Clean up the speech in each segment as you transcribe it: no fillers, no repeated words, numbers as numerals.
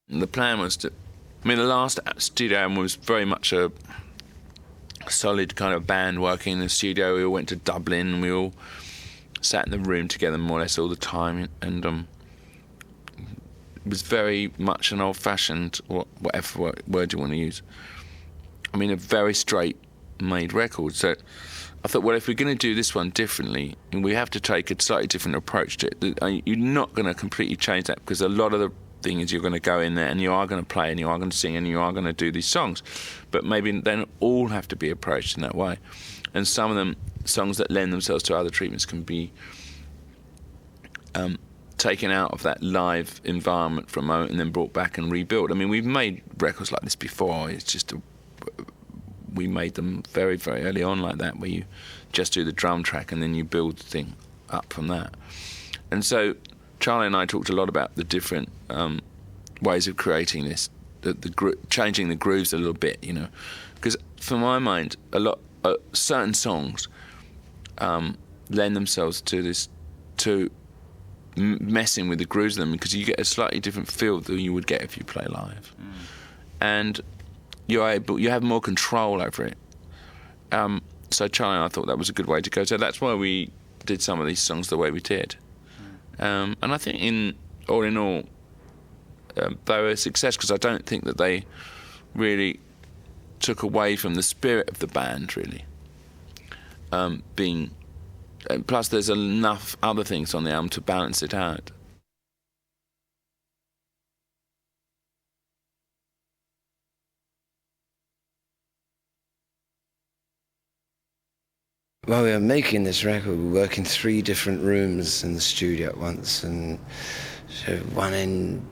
The plan was to... I mean, the last studio album was very much a solid kind of band working in the studio. We all went to Dublin, and we all sat in the room together more or less all the time, and it was very much an old-fashioned, whatever word you want to use. I mean, a very straight-made record. So I thought, well, if we're going to do this one differently, we have to take a slightly different approach to it. You're not going to completely change that, because a lot of the thing is you're going to go in there and you are going to play and you are going to sing and you are going to do these songs, but maybe they don't all have to be approached in that way. And some of them, songs that lend themselves to other treatments, can be taken out of that live environment for a moment and then brought back and rebuilt. I mean, we've made records like this before. It's just we made them very, very early on like that, where you just do the drum track and then you build the thing up from that. And so Charlie and I talked a lot about the different ways of creating this, changing the grooves a little bit, you know, because for my mind, certain songs lend themselves to this, to messing with the grooves of them, because you get a slightly different feel than you would get if you play live, and you have more control over it. So Charlie and I thought that was a good way to go. So that's why we did some of these songs the way we did. And I think in all, they were a success, because I don't think that they really took away from the spirit of the band, really. Plus there's enough other things on the album to balance it out. While we were making this record, we were working 3 different rooms in the studio at once, and so one end,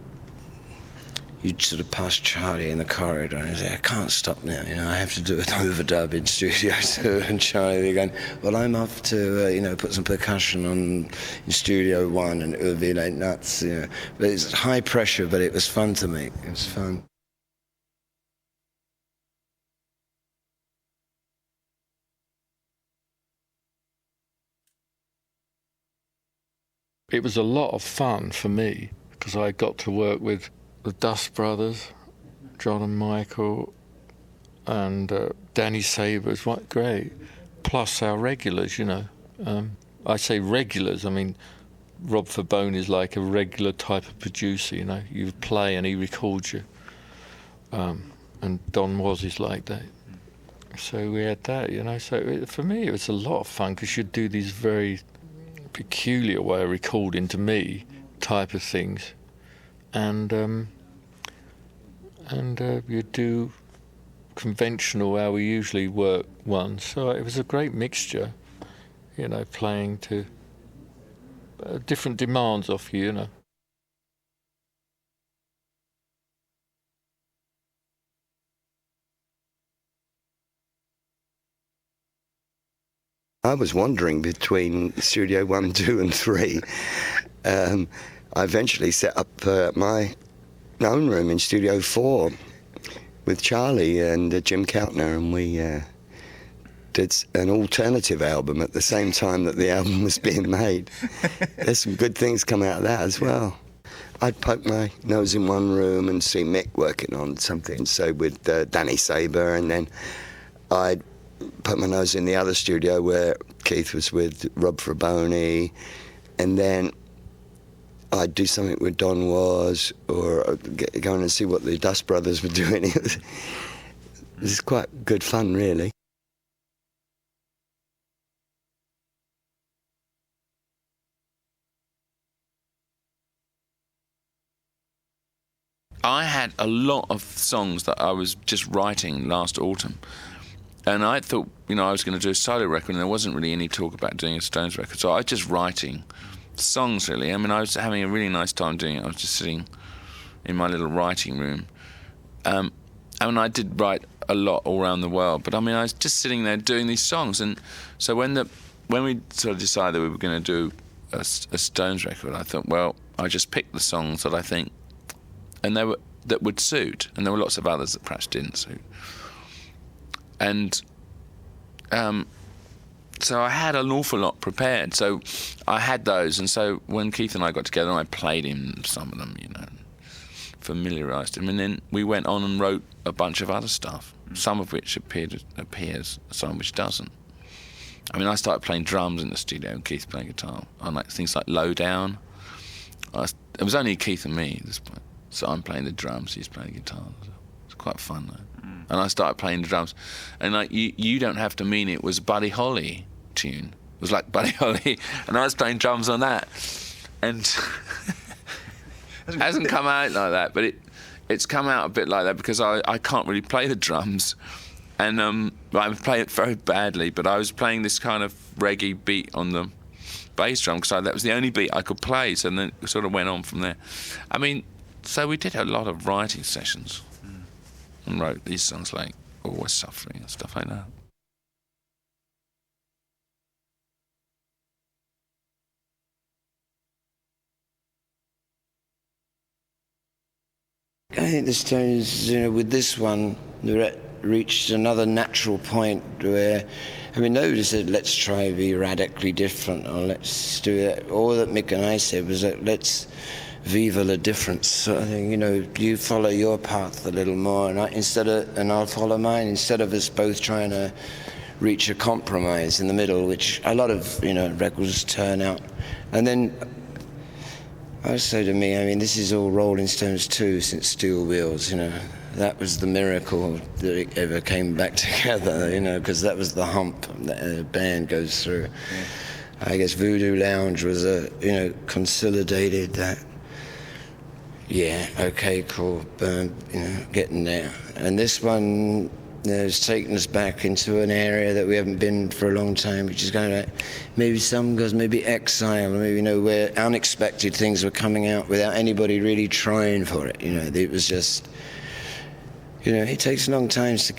you'd sort of pass Charlie in the corridor and he'd say, I can't stop now, you know, I have to do an overdub in Studio 2, and Charlie going, well, I'm off to, put some percussion on in Studio 1, and it would be like nuts, you know. But it's high pressure, but it was fun to make. It was fun. It was a lot of fun for me, because I got to work with the Dust Brothers, John and Michael, and Danny Sabers, what great. Plus our regulars, you know. I say regulars, I mean, Rob Fabone is like a regular type of producer, you know. You play and he records you. And Don Was is like that. So we had that, you know. So for me, it was a lot of fun, because you'd do these very peculiar way of recording, to me, type of things, and you do conventional how we usually work ones. So it was a great mixture, you know, playing to different demands off you, you know. I was wandering between Studio 1, 2 and 3. I eventually set up my own room in Studio 4 with Charlie and Jim Keltner, and we did an alternative album at the same time that the album was being made. There's some good things come out of that as well. I'd poke my nose in one room and see Mick working on something, so with Danny Saber, and then I'd put my nose in the other studio where Keith was with Rob Fraboni, and then I'd do something with Don Was, or go in and see what the Dust Brothers were doing. It was quite good fun, really. I had a lot of songs that I was just writing last autumn. And I thought, you know, I was going to do a solo record, and there wasn't really any talk about doing a Stones record. So I was just writing songs, really. I mean, I was having a really nice time doing it. I was just sitting in my little writing room. I mean, I did write a lot all around the world, but I mean, I was just sitting there doing these songs. And so when we sort of decided we were going to do a Stones record, I thought, well, I just picked the songs that I think, and that would suit. And there were lots of others that perhaps didn't suit. And so I had an awful lot prepared. So I had those, and so when Keith and I got together, I played him some of them, you know. familiarised him, and then we went on and wrote a bunch of other stuff, some of which appears, some which doesn't. I mean, I started playing drums in the studio and Keith playing guitar on like things like Low Down. It was only Keith and me at this point, so I'm playing the drums, he's playing the guitar. It's quite fun though. And I started playing the drums, and like you Don't Have to Mean It was Buddy Holly tune. It was like Buddy Holly, and I was playing drums on that, and it hasn't come out like that, but it's come out a bit like that because I can't really play the drums, and I play it very badly, but I was playing this kind of reggae beat on the bass drum because that was the only beat I could play, so then it sort of went on from there. I mean, so we did a lot of writing sessions and wrote these songs like Always Suffering and stuff like that. I think the Stones, with this one, reached another natural point where, I mean, nobody said, let's try to be radically different, or let's do it. All that Mick and I said was that let's viva la difference. So I think, you follow your path a little more, and I'll follow mine, instead of us both trying to reach a compromise in the middle, which a lot of, records turn out. And then also to me, I mean, this is all Rolling Stones too, since Steel Wheels, That was the miracle that it ever came back together, because that was the hump that a band goes through. Yeah. I guess Voodoo Lounge was consolidated that, yeah, okay, cool, getting there. And this one has taken us back into an area that we haven't been for a long time, which is kind of like maybe some goes, maybe exile, maybe, where unexpected things were coming out without anybody really trying for it. It was just, it takes long times to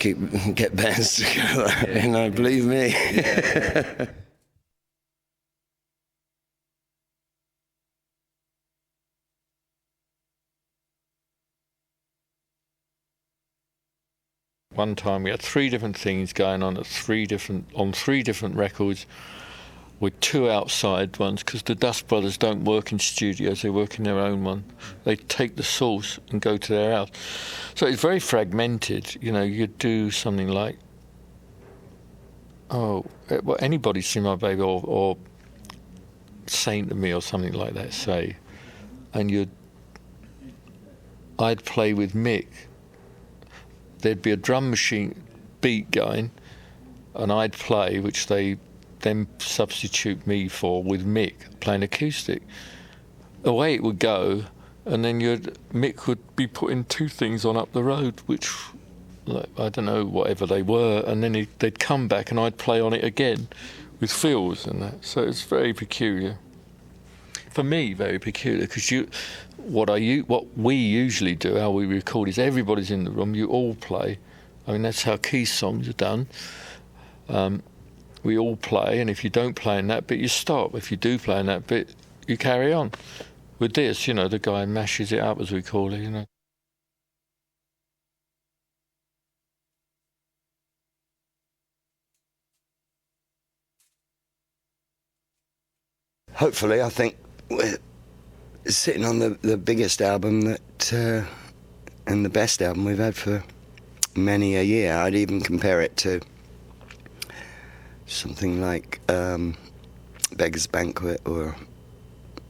get bands together, believe me. Yeah. One time we had 3 different things going on three different records, with 2 outside ones, because the Dust Brothers don't work in studios, they work in their own one. They take the source and go to their house. So it's very fragmented. You'd do something like, Anybody's Seen My Baby, or Saint of Me, or something like that, say. And I'd play with Mick. There'd be a drum machine beat going, and I'd play, which they then substitute me for with Mick playing acoustic. Away it would go, and then Mick would be putting 2 things on up the road, which, I don't know, whatever they were, and then they'd come back and I'd play on it again with fills and that. So it's very peculiar. For me, very peculiar, because what we usually do, how we record, is everybody's in the room, you all play. I mean, that's how Keith's songs are done. We all play, and if you don't play in that bit, you stop. If you do play in that bit, you carry on. With this, the guy mashes it up, as we call it, Hopefully, I think we're sitting on the biggest album and the best album we've had for many a year. I'd even compare it to something like Beggar's Banquet, or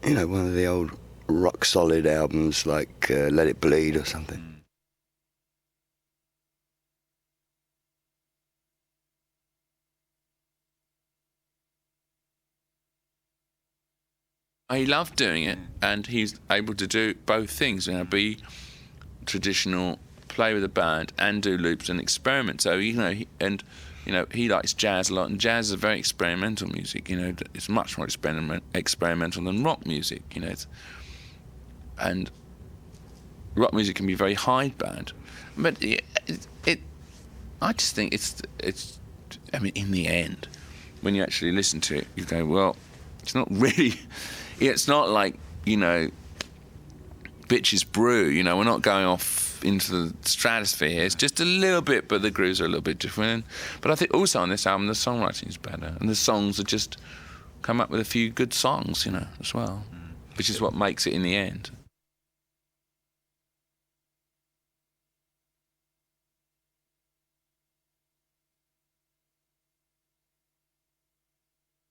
one of the old rock solid albums like Let It Bleed or something. He loved doing it, and he's able to do both things, be traditional, play with a band, and do loops and experiment. So he likes jazz a lot, and jazz is very experimental music. It's much more experimental than rock music. And rock music can be very hidebound, but I just think it's. I mean, in the end, when you actually listen to it, you go, well, it's not really. It's not like, Bitches Brew, we're not going off into the stratosphere here. It's just a little bit, but the grooves are a little bit different. But I think also on this album, the songwriting is better, and the songs are just come up with a few good songs, as well, which is what makes it in the end.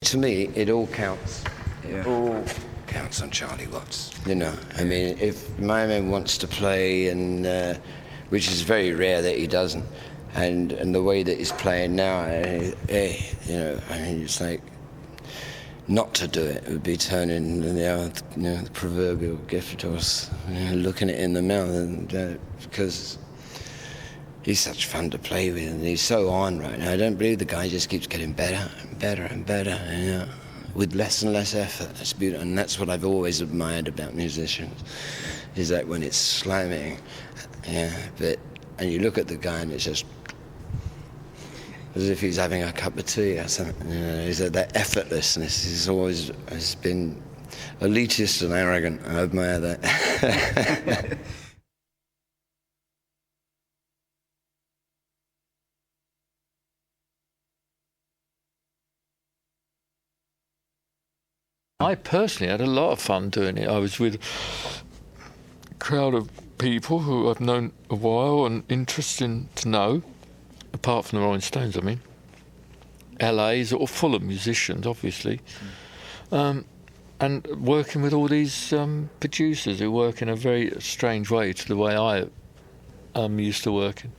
To me, it all counts. It all counts on Charlie Watts. You know, I mean, if my man wants to play, and which is very rare that he doesn't, and the way that he's playing now, you know, I mean, it's like not to do it would be turning the proverbial gift horse, looking it in the mouth, and because he's such fun to play with, and he's so on right now. I don't believe the guy just keeps getting better and better and better, you know, with less and less effort. That's beautiful, and that's what I've always admired about musicians, is that when it's slamming, and you look at the guy and it's just as if he's having a cup of tea or something. You know, that effortlessness has been elitist and arrogant. I admire that. I personally had a lot of fun doing it. I was with a crowd of people who I've known a while and interesting to know, apart from the Rolling Stones, I mean. LA's all full of musicians, obviously. And working with all these producers who work in a very strange way to the way I am used to working.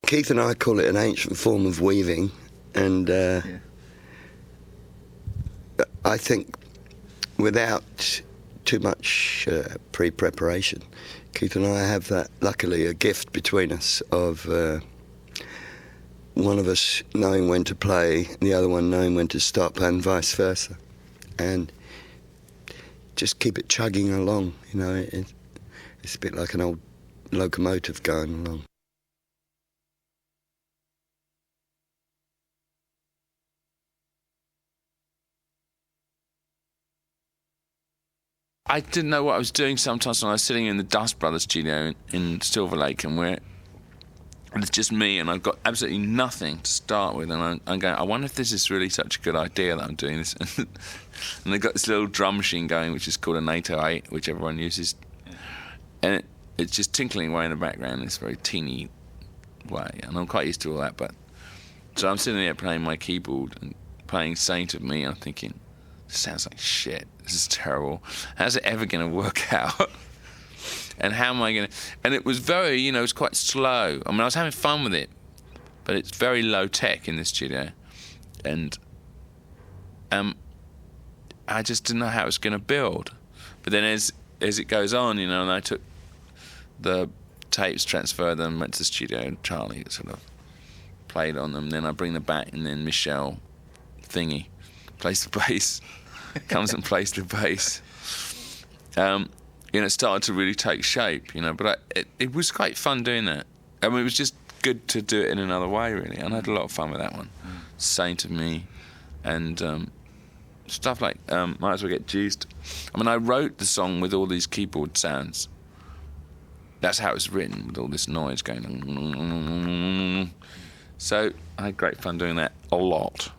Keith and I call it an ancient form of weaving, and I think without too much pre-preparation, Keith and I have that, luckily, a gift between us of one of us knowing when to play, the other one knowing when to stop, and vice versa, and just keep it chugging along. You know, it's a bit like an old locomotive going along. I didn't know what I was doing sometimes when I was sitting in the Dust Brothers studio in Silver Lake, and it's just me, and I've got absolutely nothing to start with, and I'm going, I wonder if this is really such a good idea that I'm doing this. And they've got this little drum machine going, which is called a NATO 8, which everyone uses, and it's just tinkling away in the background in this very teeny way, and I'm quite used to all that. But so I'm sitting there playing my keyboard and playing Saint of Me, and I'm thinking, this sounds like shit. This is terrible. How's it ever going to work out? And how am I going to... And it was very, you know, it was quite slow. I mean, I was having fun with it, but it's very low tech in the studio. And I just didn't know how it was going to build. But then as it goes on, you know, and I took the tapes, transferred them, went to the studio, and Charlie sort of played on them. Then I bring them back, and then Michelle Thingy plays the bass, comes and plays the bass. You know, it started to really take shape, you know, but it was quite fun doing that. I mean, it was just good to do it in another way, really, and I had a lot of fun with that one. Saint of Me, and stuff like Might As Well Get Juiced. I mean, I wrote the song with all these keyboard sounds. That's how it was written, with all this noise going. So I had great fun doing that a lot.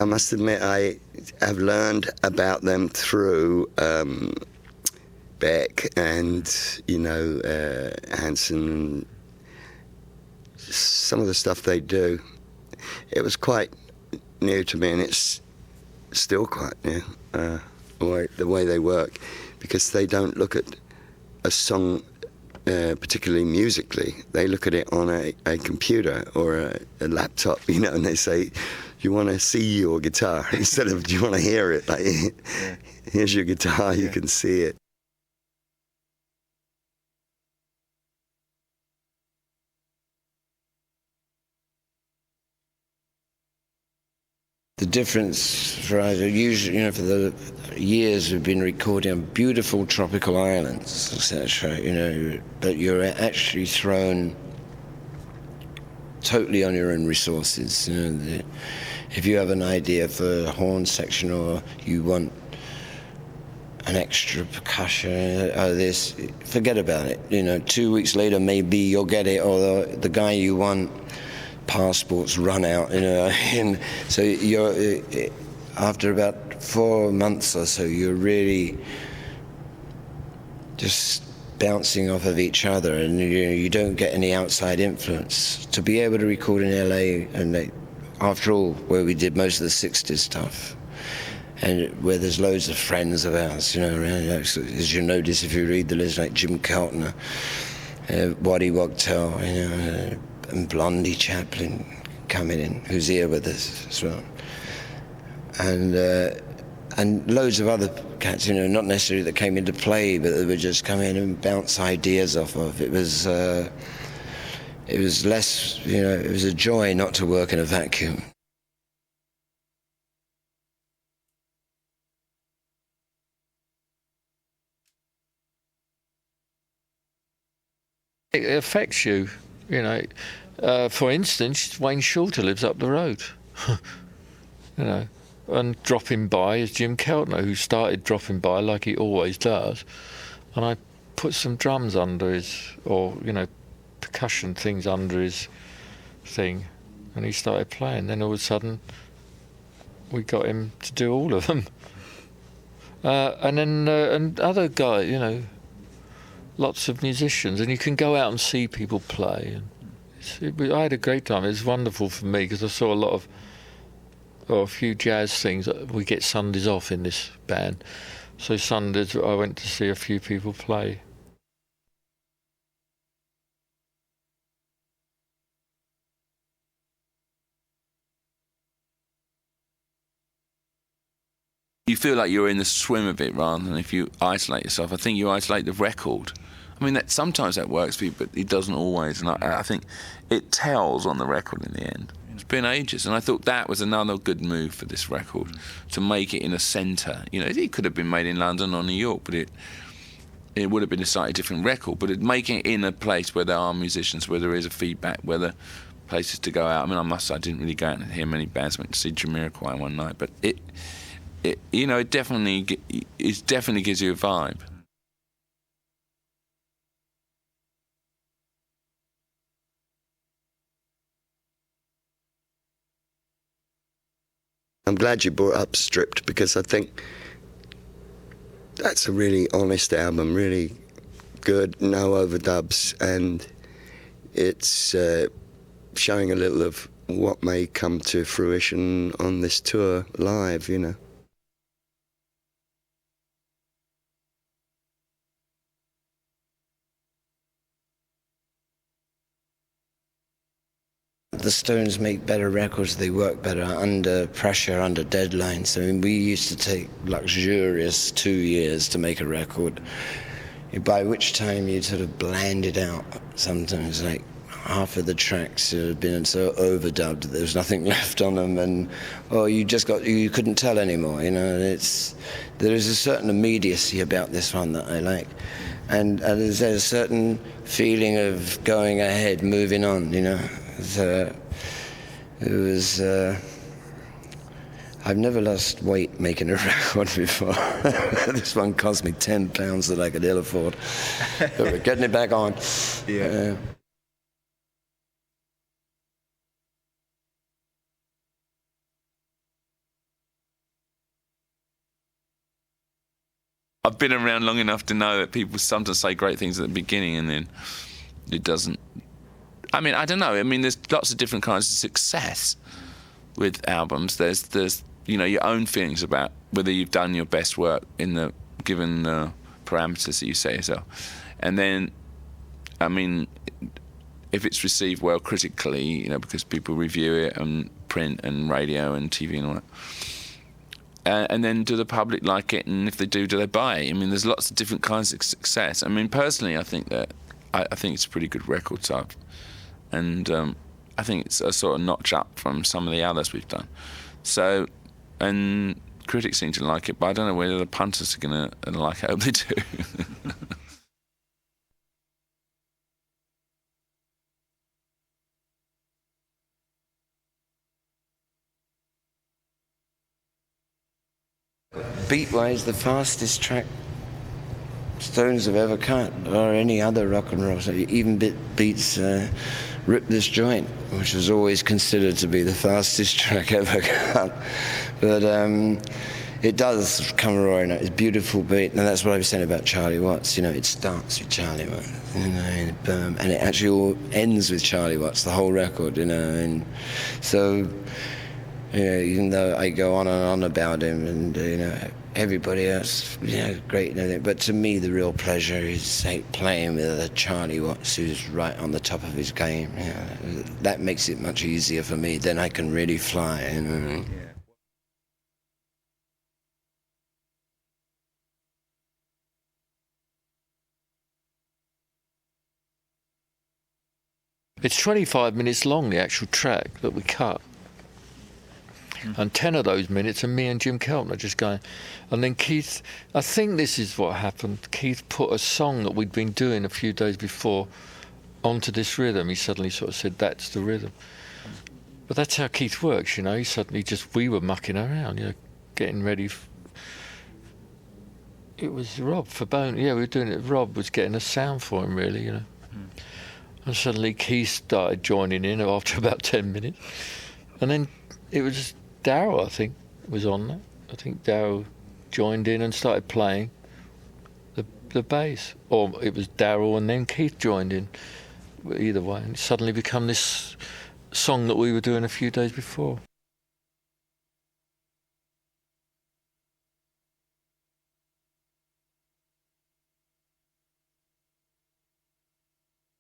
I must admit, I have learned about them through Beck and, you know, Hanson, some of the stuff they do. It was quite new to me, and it's still quite new, the way they work, because they don't look at a song particularly musically. They look at it on a computer or a laptop, you know, and they say, you want to see your guitar instead of do you want to hear it? Like, here's your guitar, you can see it. The difference for us, usually, you know, for the years we've been recording on beautiful tropical islands, etc., you know, but you're actually thrown totally on your own resources. You know, if you have an idea for a horn section, or you want an extra percussion or this, forget about it. You know, 2 weeks later maybe you'll get it, or the guy you want passports run out, you know. And so you're after about 4 months or so, you're really just bouncing off of each other, and you don't get any outside influence. To be able to record in LA, and after all, where we did most of the 60s stuff, and where there's loads of friends of ours, you know, around, as you notice if you read the list, like Jim Keltner, Waddy Wachtel, you know, and Blondie Chaplin coming in, who's here with us as well, and loads of other cats, you know, not necessarily that came into play, but they would just come in and bounce ideas off of. It was less, you know, it was a joy not to work in a vacuum. It affects you, you know. For instance, Wayne Shorter lives up the road, you know, and dropping by is Jim Keltner, who started dropping by like he always does, and I put some drums under his, or, you know, percussion things under his thing, and he started playing. Then all of a sudden, we got him to do all of them, and then and other guys, you know. Lots of musicians, and you can go out and see people play. And I had a great time. It was wonderful for me because I saw a few jazz things. We get Sundays off in this band, so Sundays I went to see a few people play. You feel like you're in the swim of it rather than if you isolate yourself. I think you isolate the record. I mean, sometimes that works for you, but it doesn't always. And I think it tells on the record in the end. It's been ages, and I thought that was another good move for this record, to make it in a centre. You know, it could have been made in London or New York, but it would have been a slightly different record. But making it in a place where there are musicians, where there is a feedback, where there are places to go out. I mean, I didn't really go out and hear many bands. I went to see Jamiroquai one night, but it you know, it definitely gives you a vibe. I'm glad you brought up Stripped, because I think that's a really honest album, really good, no overdubs, and it's showing a little of what may come to fruition on this tour live, you know. The Stones make better records, they work better under pressure, under deadlines. I mean, we used to take luxurious 2 years to make a record, by which time you'd sort of bland it out. Sometimes, like, half of the tracks had been so overdubbed that there was nothing left on them, and you couldn't tell anymore, you know. There is a certain immediacy about this one that I like. And there's a certain feeling of going ahead, moving on, you know. I've never lost weight making a record before. This one cost me £10 that I could ill afford. But we're getting it back on. Yeah. I've been around long enough to know that people sometimes say great things at the beginning and then it doesn't. I mean, I don't know. I mean, there's lots of different kinds of success with albums. There's you know, your own feelings about whether you've done your best work in the given parameters that you set yourself. And then, I mean, if it's received well critically, you know, because people review it on print and radio and TV and all that. And then do the public like it? And if they do they buy it? I mean, there's lots of different kinds of success. I mean, personally, I think that I think it's a pretty good record type. And I think it's a sort of notch up from some of the others we've done. So, and critics seem to like it, but I don't know whether the punters are going to like it. I hope they do. Beat-wise, the fastest track Stones have ever cut, or any other rock and roll. So even beats Rip This Joint, which was always considered to be the fastest track ever cut. But it does come roaring out. It's a beautiful beat, and that's what I was saying about Charlie Watts. It starts with Charlie Watts, and it actually all ends with Charlie Watts, the whole record, and so, even though I go on and on about him, and everybody else, great and everything, but to me the real pleasure is playing with a Charlie Watts who's right on the top of his game. That makes it much easier for me. Then I can really fly. It's 25 minutes long, the actual track that we cut. And 10 of those minutes are me and Jim Keltner just going. And then Keith, I think this is what happened. Keith put a song that we'd been doing a few days before onto this rhythm. He suddenly sort of said, that's the rhythm. But that's how Keith works, He suddenly we were mucking around, getting ready. It was Rob for Bone. Yeah, we were doing it. Rob was getting a sound for him, really, And suddenly Keith started joining in after about 10 minutes. And then it was just Darryl, I think, was on that. I think Darryl joined in and started playing the bass. Or it was Darryl and then Keith joined in. Either way. And it suddenly became this song that we were doing a few days before.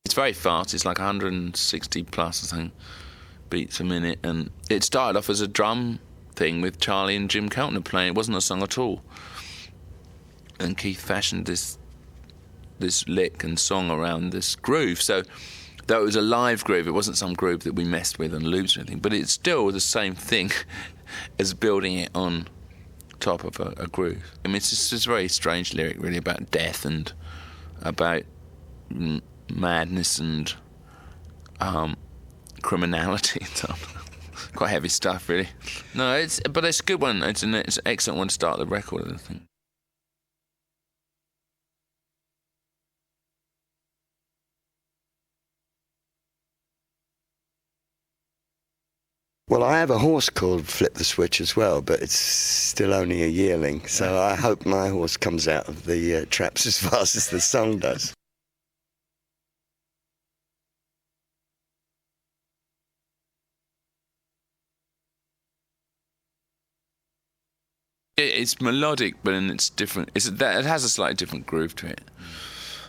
It's very fast. It's like 160 plus, I think, beats a minute. And it started off as a drum thing with Charlie and Jim Keltner playing. It wasn't a song at all. And Keith fashioned this lick and song around this groove. So though it was a live groove, it wasn't some groove that we messed with and looped or anything. But it's still the same thing as building it on top of a groove. I mean, it's just a very strange lyric, really, about death and about madness and criminality and stuff. Quite heavy stuff, really. No, but it's a good one. It's an excellent one to start the record, I think. Well, I have a horse called Flip the Switch as well, but it's still only a yearling, so I hope my horse comes out of the traps as fast as the song does. It's melodic, but then it's different. It has a slightly different groove to it,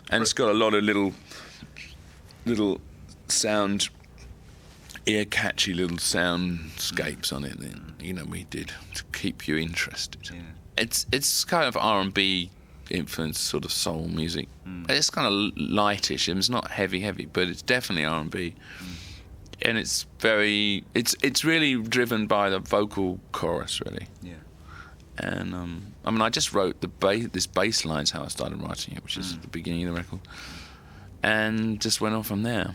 and it's got a lot of little sound, ear-catchy little soundscapes on it. That we did to keep you interested. Yeah. It's kind of R&B influenced, sort of soul music. It's kind of lightish. It's not heavy, but it's definitely R&B. And it's really driven by the vocal chorus, really. Yeah. And I just wrote this bass line's how I started writing it, which is at the beginning of the record, and just went on from there.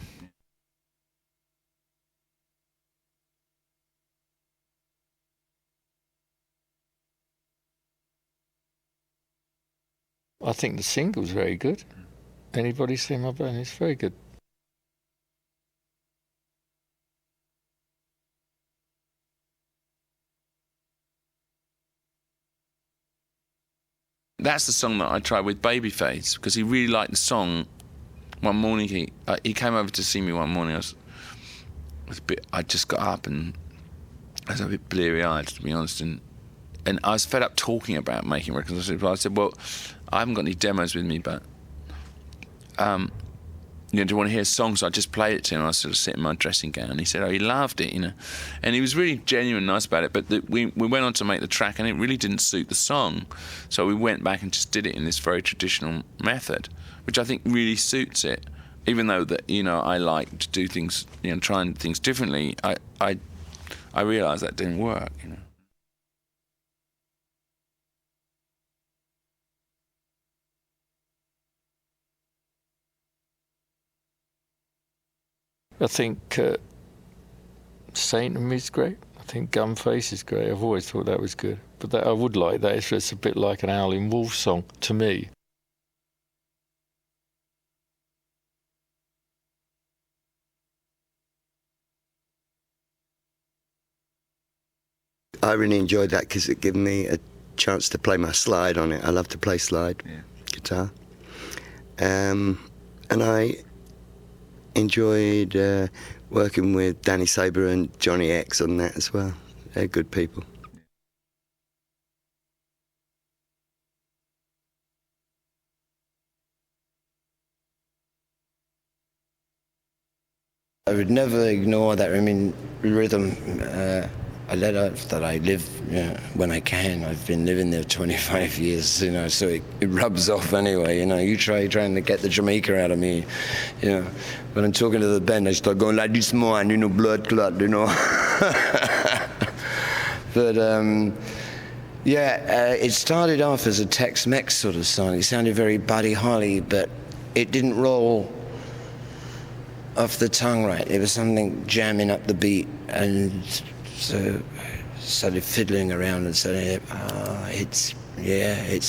I think the single's very good. Anybody seen my band? It's very good. That's the song that I tried with Babyface, because he really liked the song. One morning he came over to see me one morning. I just got up and I was a bit bleary-eyed, to be honest, and I was fed up talking about making records. I said, well, I haven't got any demos with me, but do you want to hear a song? So I just played it to him. I was sort of sitting in my dressing gown, and he said, oh, he loved it, and he was really genuine and nice about it. But we went on to make the track, and it really didn't suit the song, so we went back and just did it in this very traditional method, which I think really suits it. Even though that I like to do things, trying things differently, I realised that didn't work. I think Saint is great. I think Gunface is great. I've always thought that was good. But I would like that. It's just a bit like an Howlin' Wolf song to me. I really enjoyed that because it gave me a chance to play my slide on it. I love to play slide guitar. And I enjoyed working with Danny Saber and Johnny X on that as well. They're good people. I would never ignore that. I mean, rhythm. I let out that I live when I can. I've been living there 25 years, so it rubs off anyway. You trying to get the Jamaica out of me. When I'm talking to the band, I start going like this man, blood clot, But it started off as a Tex-Mex sort of song. It sounded very Buddy Holly, but it didn't roll off the tongue right. It was something jamming up the beat, and so started fiddling around and saying, it's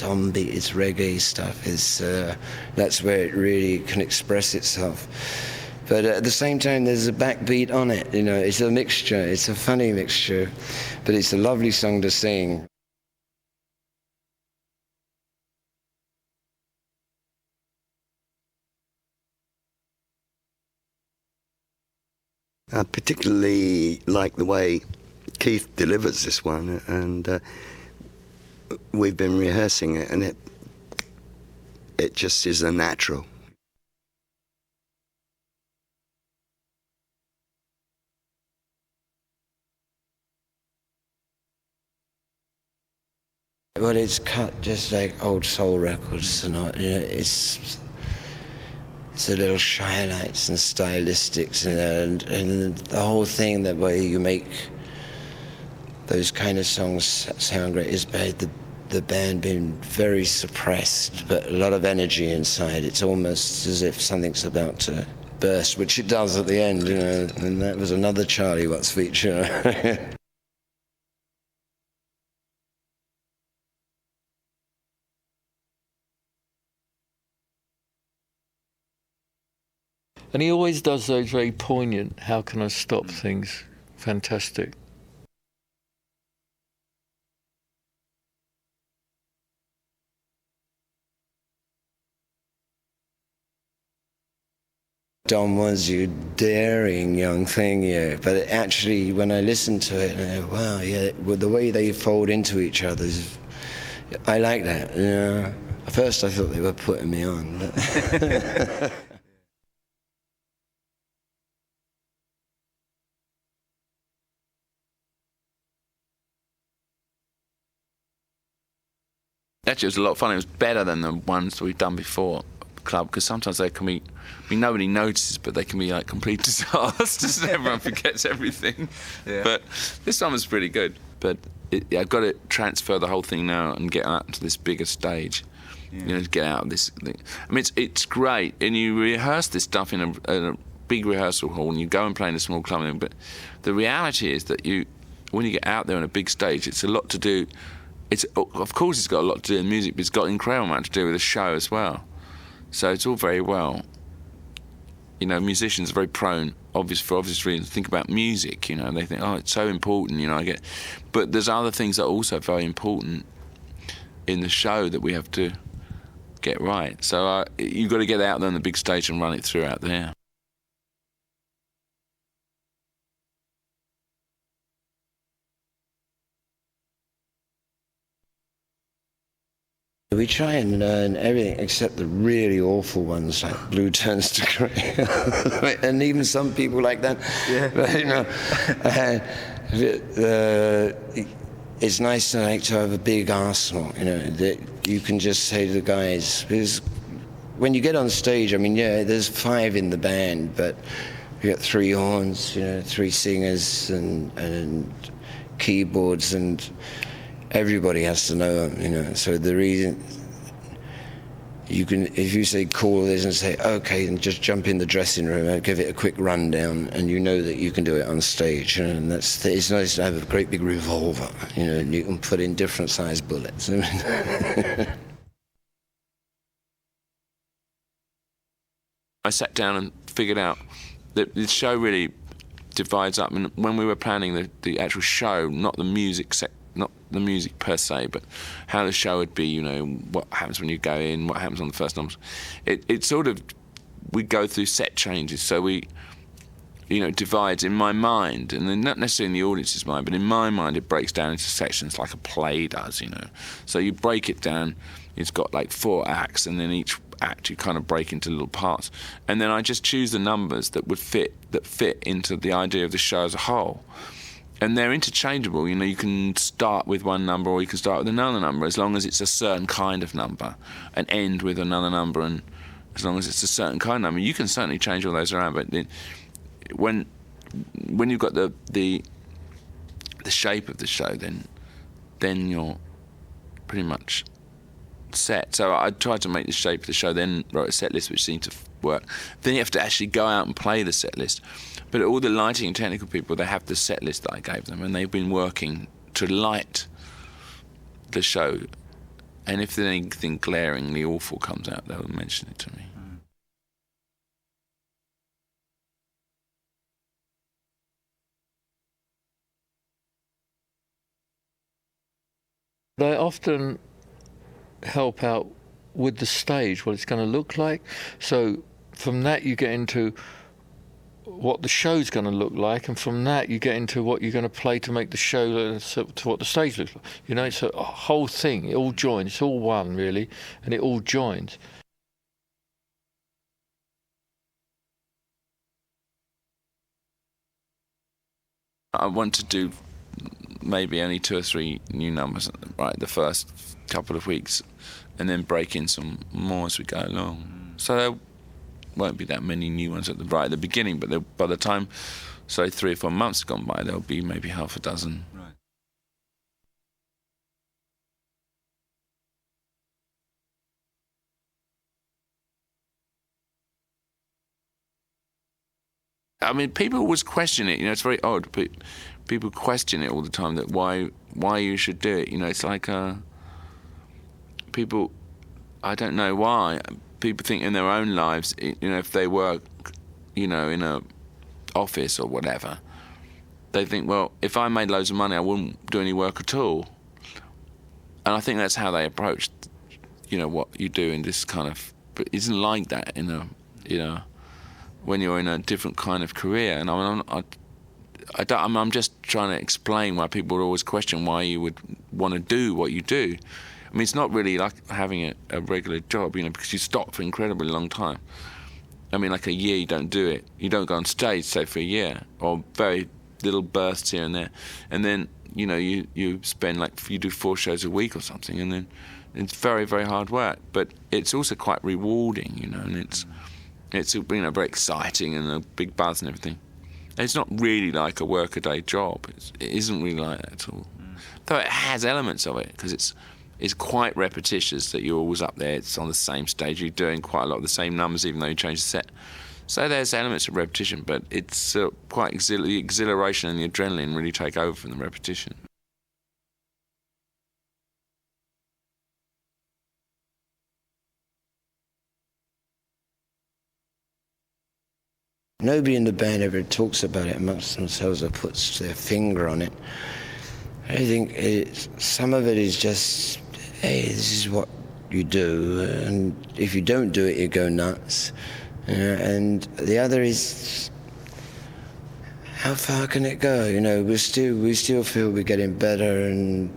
on beat, it's reggae stuff. That's where it really can express itself. But at the same time, there's a backbeat on it. It's a mixture. It's a funny mixture, but it's a lovely song to sing. I particularly like the way Keith delivers this one, and we've been rehearsing it, and it just is a natural. Well, it's cut just like old soul records, it's a little highlights and stylistics, and the whole thing, that way you make those kind of songs sound great, is by the band being very suppressed, but a lot of energy inside. It's almost as if something's about to burst, which it does at the end, and that was another Charlie Watts feature. And he always does those very poignant, how can I stop things. Fantastic. Don was your daring young thing, but actually when I listened to it, I go, wow, the way they fold into each other, I like that. At first I thought they were putting me on. But Actually, it was a lot of fun. It was better than the ones we've done before at the club, because sometimes they can be, nobody notices, but they can be like complete disasters and everyone forgets everything. Yeah. But this one was pretty good. But I've got to transfer the whole thing now and get out to this bigger stage. To get out of this thing. I mean, it's great, and you rehearse this stuff in a big rehearsal hall, and you go and play in a small club. But the reality is that when you get out there on a big stage, it's a lot to do. Of course it's got a lot to do with music, but it's got an incredible amount to do with the show as well. So it's all very well. Musicians are very prone, for obvious reasons, to think about music. They think, oh, it's so important. But there's other things that are also very important in the show that we have to get right. So you've got to get out there on the big stage and run it through out there. we try and learn everything except the really awful ones, like Blue Turns to Grey. And even some people like that. It's nice to have a big arsenal, that you can just say to the guys, because when you get on stage, there's 5 in the band, but you got 3 horns, 3 singers and keyboards, and everybody has to know them, so the reason you can, if you say call this and say okay, and just jump in the dressing room and give it a quick rundown, and that you can do it on stage, and it's nice to have a great big revolver, and you can put in different size bullets. I sat down and figured out that the show really divides up. And when we were planning the actual show, not the music not the music per se, but how the show would be, you know, what happens when you go in, what happens on the first numbers. It sort of, we go through set changes, so we, you know, divides in my mind, and then not necessarily in the audience's mind, but in my mind it breaks down into sections like a play does, you know. So you break it down, it's got like 4 acts, and then each act you kind of break into little parts. And then I just choose the numbers that fit into the idea of the show as a whole. And they're interchangeable, you know, you can start with one number or you can start with another number, as long as it's a certain kind of number, and end with another number, and as long as it's a certain kind of number. You can certainly change all those around, but when you've got the shape of the show, then you're pretty much set. So I tried to make the shape of the show, then wrote a set list which seemed to work. Then you have to actually go out and play the set list. But all the lighting and technical people, they have the set list that I gave them, and they've been working to light the show. And if there's anything glaringly awful comes out, they'll mention it to me. They often help out with the stage, what it's going to look like. So from that you get into what the show's going to look like, and from that you get into what you're going to play to make the show to what the stage looks like. You know, it's a whole thing. It all joins. It's all one, really, and it all joins. I want to do maybe only 2 or 3 new numbers, right, the first couple of weeks, and then break in some more as we go along. So there won't be that many new ones right at the beginning, but by the time, 3 or 4 months have gone by, there'll be maybe half a dozen. Right. I mean, people always question it. You know, it's very odd. People question it all the time, that why you should do it. You know, it's like people, I don't know why. People think in their own lives, you know, if they work, you know, in a office or whatever, they think, well, if I made loads of money, I wouldn't do any work at all. And I think that's how they approach, you know, what you do in this kind of. But it isn't like that in a, you know, when you're in a different kind of career. And I'm just trying to explain why people always question why you would want to do what you do. I mean, it's not really like having a regular job, you know, because you stop for an incredibly long time. I mean, like a year you don't do it. You don't go on stage, say, for a year, or very little bursts here and there. And then, you know, you spend, like, you do 4 shows a week or something, and then it's very, very hard work. But it's also quite rewarding, you know, and it's you know, very exciting and a big buzz and everything. It's not really like a workaday job. It isn't really like that at all. Though it has elements of it, because it's quite repetitious, that you're always up there, it's on the same stage, you're doing quite a lot of the same numbers even though you change the set. So there's elements of repetition, but it's quite the exhilaration and the adrenaline really take over from the repetition. Nobody in the band ever talks about it amongst themselves or puts their finger on it. I think some of it is just, hey, this is what you do, and if you don't do it, you go nuts. And the other is, how far can it go? You know, we still feel we're getting better, and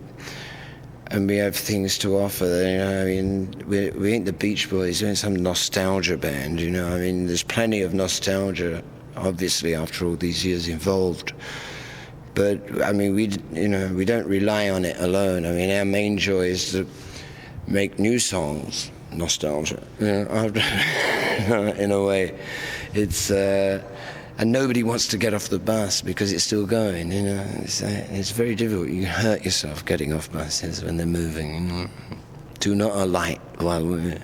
we have things to offer. You know, I mean, we ain't the Beach Boys, we ain't some nostalgia band. You know, I mean, there's plenty of nostalgia, obviously, after all these years involved. But I mean, we don't rely on it alone. I mean, our main joy is to make new songs, nostalgia. You know, in a way, it's and nobody wants to get off the bus because it's still going. You know, it's very difficult. You hurt yourself getting off buses when they're moving. You know? Do not alight while we're.